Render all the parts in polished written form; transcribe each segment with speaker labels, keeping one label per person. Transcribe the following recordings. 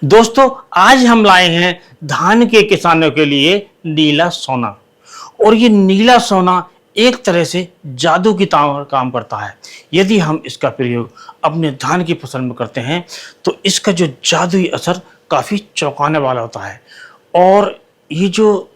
Speaker 1: दोस्तों, आज हम लाए हैं धान के किसानों के लिए नीला सोना। और ये नीला सोना एक तरह से जादू की तरह काम करता है। यदि हम इसका प्रयोग अपने धान की फसल में करते हैं तो इसका जो जादुई असर काफ़ी चौंकाने वाला होता है। और ये जो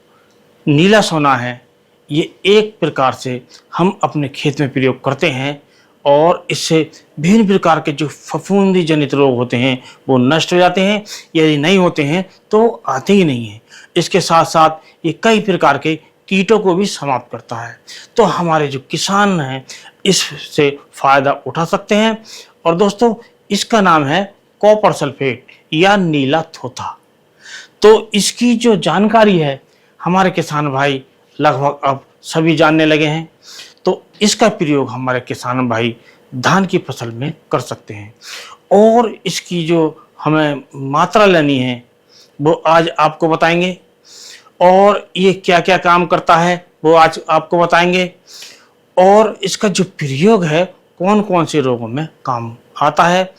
Speaker 1: नीला सोना है, ये एक प्रकार से हम अपने खेत में प्रयोग करते हैं और इससे विभिन्न प्रकार के जो फफूंदी जनित रोग होते हैं वो नष्ट हो जाते हैं। यदि नहीं होते हैं तो आते ही नहीं हैं। इसके साथ साथ ये कई प्रकार के कीटों को भी समाप्त करता है। तो हमारे जो किसान हैं इससे फ़ायदा उठा सकते हैं। और दोस्तों, इसका नाम है कॉपर सल्फेट या नीला थोथा। तो इसकी जो जानकारी है हमारे किसान भाई लगभग अब सभी जानने लगे हैं। तो इसका प्रयोग हमारे किसान भाई धान की फसल में कर सकते हैं। और इसकी जो हमें मात्रा लेनी है वो आज आपको बताएंगे। और ये क्या क्या काम करता है वो आज आपको बताएंगे। और इसका जो प्रयोग है कौन कौन से रोगों में काम आता है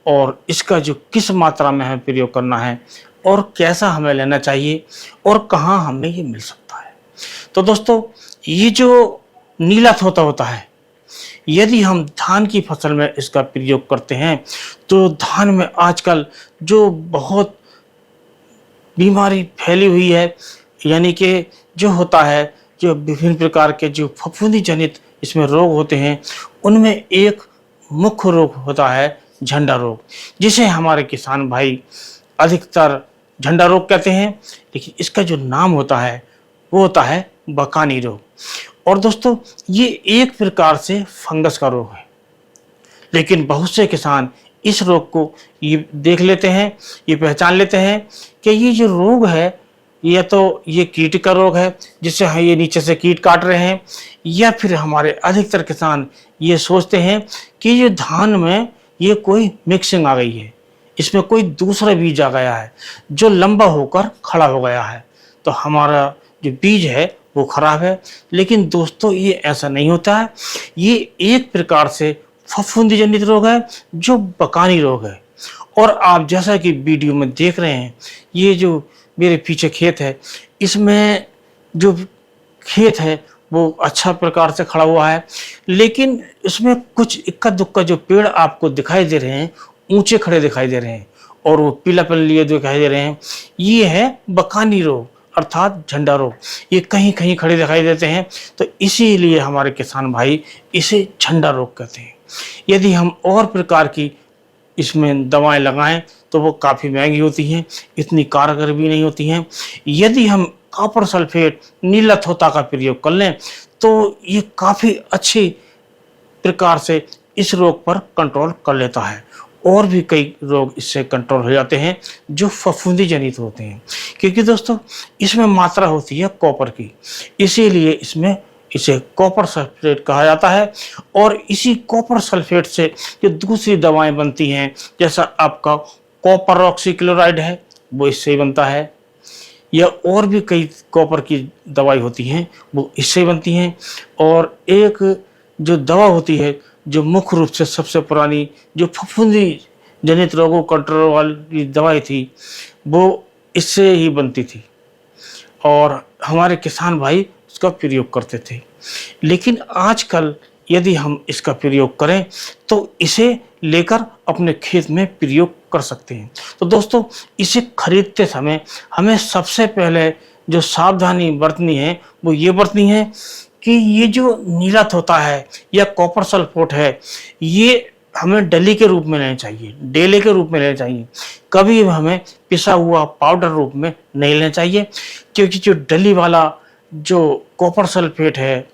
Speaker 1: और इसका जो किस मात्रा में हमें प्रयोग करना है और कैसा हमें लेना चाहिए और कहाँ हमें ये मिल सकता है। तो दोस्तों, ये जो नीला थोथा होता है, यदि हम धान की फसल में इसका प्रयोग करते हैं तो धान में आजकल जो बहुत बीमारी फैली हुई है, यानी कि जो होता है, जो विभिन्न प्रकार के जो फफूंदी जनित इसमें रोग होते हैं, उनमें एक मुख्य रोग होता है झंडा रोग, जिसे हमारे किसान भाई अधिकतर झंडा रोग कहते हैं। लेकिन इसका जो नाम होता है वो होता है बकानी रोग। और दोस्तों, ये एक प्रकार से फंगस का रोग है। लेकिन बहुत से किसान इस रोग को ये देख लेते हैं, ये पहचान लेते हैं कि ये जो रोग है या तो ये कीट का रोग है जिससे ये नीचे से कीट काट रहे हैं, या फिर हमारे अधिकतर किसान ये सोचते हैं कि ये धान में ये कोई मिक्सिंग आ गई है, इसमें कोई दूसरा बीज आ गया है जो लंबा होकर खड़ा हो गया है, तो हमारा जो बीज है वो खराब है। लेकिन दोस्तों, ये ऐसा नहीं होता है। ये एक प्रकार से फफूंदी जनित रोग है जो बकानी रोग है। और आप जैसा कि वीडियो में देख रहे हैं, ये जो मेरे पीछे खेत है, इसमें जो खेत है वो अच्छा प्रकार से खड़ा हुआ है, लेकिन इसमें कुछ इक्का दुक्का जो पेड़ आपको दिखाई दे रहे हैं, ऊंचे खड़े दिखाई दे रहे हैं और वो पीलापन लिए दिखाई दे रहे हैं, ये है बकानी रोग अर्थात झंडा रोग। ये कहीं कहीं खड़े दिखाई देते हैं, तो इसीलिए हमारे किसान भाई इसे झंडा रोग कहते हैं। यदि हम और प्रकार की इसमें दवाएं लगाएं तो वो काफ़ी महंगी होती हैं, इतनी कारगर भी नहीं होती हैं। यदि हम कॉपर सल्फेट नीला थोथा का प्रयोग कर लें तो ये काफ़ी अच्छी प्रकार से इस रोग पर कंट्रोल कर लेता है। और भी कई रोग इससे कंट्रोल हो जाते हैं जो फफूंदी जनित होते हैं, क्योंकि दोस्तों इसमें मात्रा होती है कॉपर की, इसीलिए इसमें इसे कॉपर सल्फेट कहा जाता है। और इसी कॉपर सल्फेट से जो दूसरी दवाएं बनती हैं, जैसा आपका कॉपर ऑक्सीक्लोराइड है वो इससे ही बनता है, या और भी कई कॉपर की दवाई होती हैं वो इससे ही बनती हैं। और एक जो दवा होती है जो मुख्य रूप से सबसे पुरानी जो फफूंदी जनित रोगों कंट्रोल वाली दवाई थी वो इससे ही बनती थी और हमारे किसान भाई उसका प्रयोग करते थे। लेकिन आजकल यदि हम इसका प्रयोग करें तो इसे लेकर अपने खेत में प्रयोग कर सकते हैं। तो दोस्तों, इसे खरीदते समय हमें सबसे पहले जो सावधानी बरतनी है वो ये बरतनी है कि ये जो नीला थोथा है या कॉपर सल्फेट है, ये हमें डली के रूप में लेना चाहिए, डेले के रूप में लेना चाहिए। कभी हमें पिसा हुआ पाउडर रूप में नहीं लेना चाहिए, क्योंकि जो डली वाला जो कॉपर सल्फेट है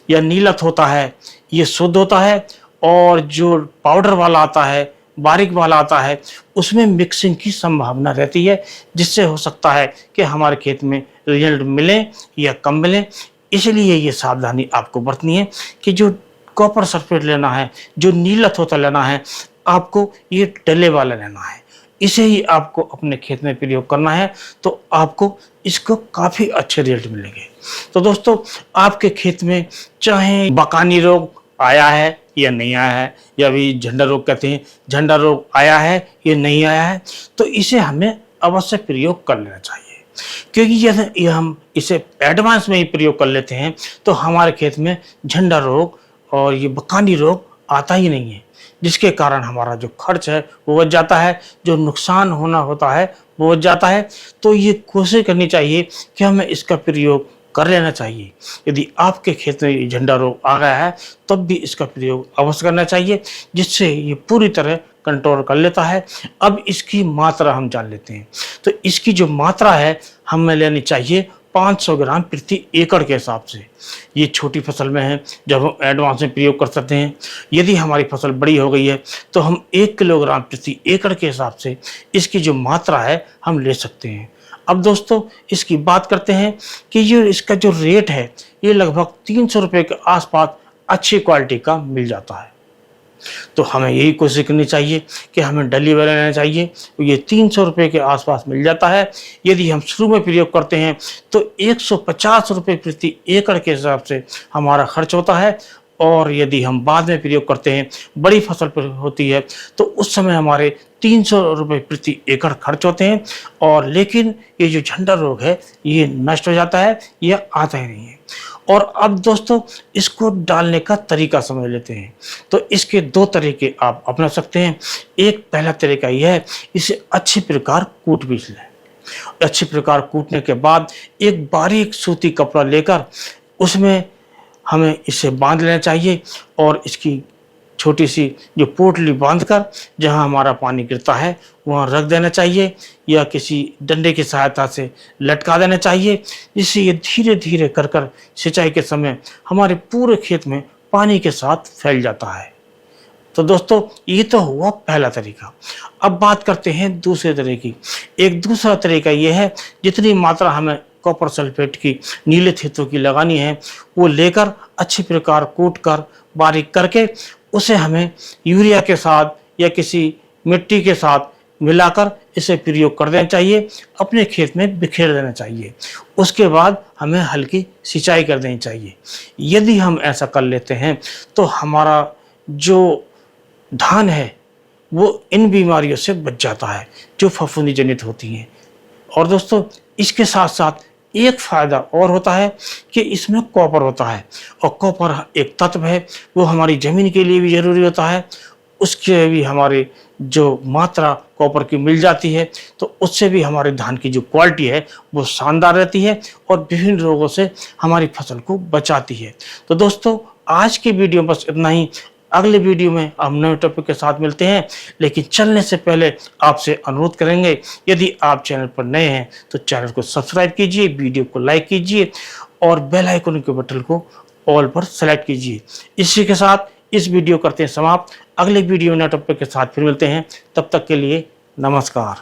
Speaker 1: या नीला थोथा है ये शुद्ध होता है, और जो पाउडर वाला आता है, बारीक वाला आता है, उसमें मिक्सिंग की संभावना रहती है, जिससे हो सकता है कि हमारे खेत में रिजल्ट मिले या कम मिले। इसलिए ये सावधानी आपको बरतनी है कि जो कॉपर सल्फेट लेना है, जो नीला थोथा लेना है, आपको ये डले वाला लेना है। इसे ही आपको अपने खेत में प्रयोग करना है, तो आपको इसको काफ़ी अच्छे रिजल्ट मिलेंगे। तो दोस्तों, आपके खेत में चाहे बकानी रोग आया है या नहीं आया है, या अभी झंडा रोग कहते हैं, झंडा रोग आया है या नहीं आया है, तो इसे हमें अवश्य प्रयोग कर लेना चाहिए। क्योंकि यदि ये हम इसे एडवांस में ही प्रयोग कर लेते हैं तो हमारे खेत में झंडा रोग और ये बकानी रोग आता ही नहीं है, जिसके कारण हमारा जो खर्च है वो बच जाता है, जो नुकसान होना होता है वो बच जाता है। तो ये कोशिश करनी चाहिए कि हमें इसका प्रयोग कर लेना चाहिए। यदि आपके खेत में ये झंडा रोग आ गया है तब भी इसका प्रयोग अवश्य करना चाहिए, जिससे ये पूरी तरह कंट्रोल कर लेता है। अब इसकी मात्रा हम जान लेते हैं। तो इसकी जो मात्रा है हमें लेनी चाहिए 500 ग्राम प्रति एकड़ के हिसाब से। ये छोटी फसल में है, जब हम एडवांस में प्रयोग कर सकते हैं। यदि हमारी फसल बड़ी हो गई है तो हम 1 किलोग्राम प्रति एकड़ के हिसाब से इसकी जो मात्रा है हम ले सकते हैं। अब दोस्तों इसकी बात करते हैं कि ये इसका जो रेट है ये लगभग 300 रुपये के आसपास अच्छी क्वालिटी का मिल जाता है। तो हमें यही कोशिश करनी चाहिए कि हमें डली वाला लेना चाहिए। तो ये 300 रुपये के आसपास मिल जाता है। यदि हम शुरू में प्रयोग करते हैं तो 150 रुपये प्रति एकड़ के हिसाब से हमारा खर्च होता है, और यदि हम बाद में प्रयोग करते हैं, बड़ी फसल पर होती है, तो उस समय हमारे 300 रुपये प्रति एकड़ खर्च होते हैं। और लेकिन ये जो झंडा रोग है ये नष्ट हो जाता है, यह आता ही नहीं है। और अब दोस्तों इसको डालने का तरीका समझ लेते हैं। तो इसके 2 तरीके आप अपना सकते हैं। एक पहला तरीका यह है, इसे अच्छी प्रकार कूट पीस लें। अच्छी प्रकार कूटने के बाद एक बारीक सूती कपड़ा लेकर उसमें हमें इसे बांध लेना चाहिए, और इसकी छोटी सी जो पोटली बांधकर जहां हमारा पानी गिरता है वहां रख देना चाहिए, या किसी डंडे की सहायता से लटका देना चाहिए, जिससे ये धीरे धीरे कर कर सिंचाई के समय हमारे पूरे खेत में पानी के साथ फैल जाता है। तो दोस्तों ये तो हुआ पहला तरीका। अब बात करते हैं दूसरे तरीके की। एक दूसरा तरीका ये है, जितनी मात्रा हमें कॉपर सल्फेट की नीले खेतों की लगानी है वो लेकर अच्छी प्रकार कूट कर बारीक करके उसे हमें यूरिया के साथ या किसी मिट्टी के साथ मिलाकर इसे प्रयोग कर देना चाहिए, अपने खेत में बिखेर देना चाहिए। उसके बाद हमें हल्की सिंचाई कर देनी चाहिए। यदि हम ऐसा कर लेते हैं तो हमारा जो धान है वो इन बीमारियों से बच जाता है जो फफूंदी जनित होती हैं। और दोस्तों इसके साथ साथ एक फायदा और होता है कि इसमें कॉपर होता है, और कॉपर एक तत्व है, वो हमारी जमीन के लिए भी जरूरी होता है। उसके भी हमारे जो मात्रा कॉपर की मिल जाती है तो उससे भी हमारे धान की जो क्वालिटी है वो शानदार रहती है और विभिन्न रोगों से हमारी फसल को बचाती है। तो दोस्तों आज की वीडियो बस इतना ही। अगले वीडियो में हम नए टॉपिक के साथ मिलते हैं, लेकिन चलने से पहले आपसे अनुरोध करेंगे, यदि आप चैनल पर नए हैं तो चैनल को सब्सक्राइब कीजिए, वीडियो को लाइक कीजिए और बेल आइकन के बटन को ऑल पर सेलेक्ट कीजिए। इसी के साथ इस वीडियो करते हैं समाप्त। अगले वीडियो नए टॉपिक के साथ फिर मिलते हैं, तब तक के लिए नमस्कार।